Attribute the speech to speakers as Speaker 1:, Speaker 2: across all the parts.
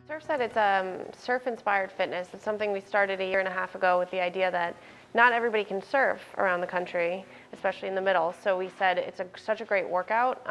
Speaker 1: Surfset, it's surf-inspired fitness. It's something we started a year and a half ago with the idea that not everybody can surf around the country, especially in the middle. So we said it's such a great workout,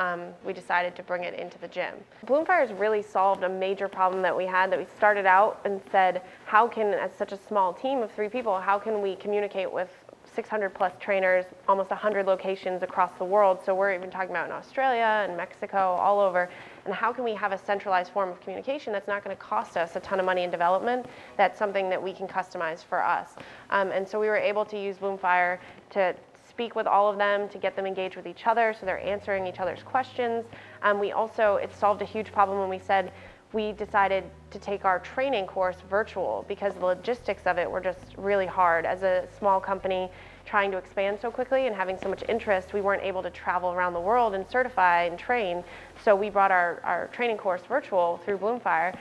Speaker 1: we decided to bring it into the gym. Bloomfire has really solved a major problem that we had, that we started out and said, how can, as such a small team of 3 people, how can we communicate with 600 plus trainers, almost 100 locations across the world. So we're even talking about in Australia and Mexico, all over. And how can we have a centralized form of communication that's not going to cost us a ton of money in development? That's something that we can customize for us. And so we were able to use Bloomfire to speak with all of them, to get them engaged with each other so they're answering each other's questions. It solved a huge problem when we said, we decided to take our training course virtual because the logistics of it were just really hard. As a small company trying to expand so quickly and having so much interest, we weren't able to travel around the world and certify and train. So we brought our training course virtual through Bloomfire,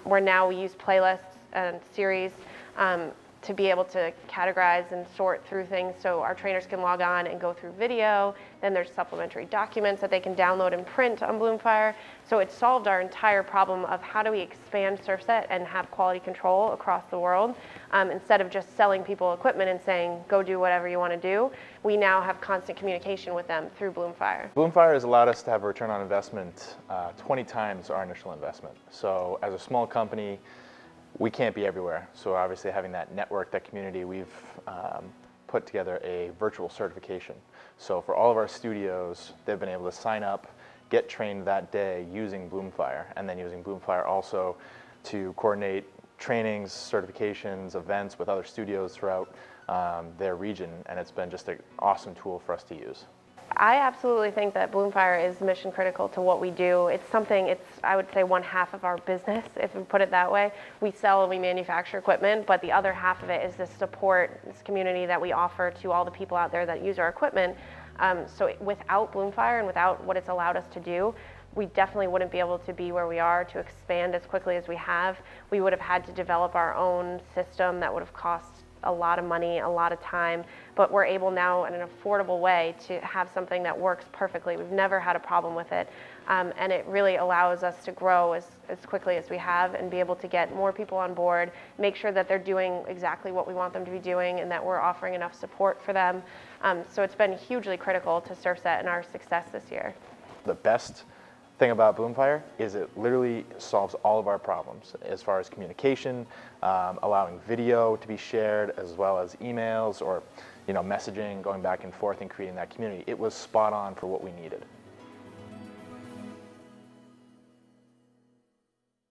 Speaker 1: where now we use playlists and series to be able to categorize and sort through things so our trainers can log on and go through video. Then there's supplementary documents that they can download and print on Bloomfire. So it solved our entire problem of how do we expand Surfset and have quality control across the world. Instead of just selling people equipment and saying, go do whatever you want to do, we now have constant communication with them through Bloomfire.
Speaker 2: Bloomfire has allowed us to have a return on investment 20 times our initial investment. So as a small company, we can't be everywhere. So obviously having that network, that community, we've put together a virtual certification. So for all of our studios, they've been able to sign up, get trained that day using Bloomfire, and then using Bloomfire also to coordinate trainings, certifications, events with other studios throughout their region. And it's been just an awesome tool for us to use.
Speaker 1: I absolutely think that Bloomfire is mission critical to what we do. It's I would say 1/2 of our business, if we put it that way. We sell and we manufacture equipment, but the other half of it is the support, this community that we offer to all the people out there that use our equipment. So without Bloomfire and without what it's allowed us to do, we definitely wouldn't be able to be where we are, to expand as quickly as we have. We would have had to develop our own system that would have cost a lot of money, a lot of time, but we're able now in an affordable way to have something that works perfectly. We've never had a problem with it, and it really allows us to grow as quickly as we have and be able to get more people on board, make sure that they're doing exactly what we want them to be doing and that we're offering enough support for them. So it's been hugely critical to Surfset and our success this year.
Speaker 2: The best thing about Bloomfire is it literally solves all of our problems as far as communication, allowing video to be shared as well as emails or messaging, going back and forth and creating that community. It was spot on for what we needed.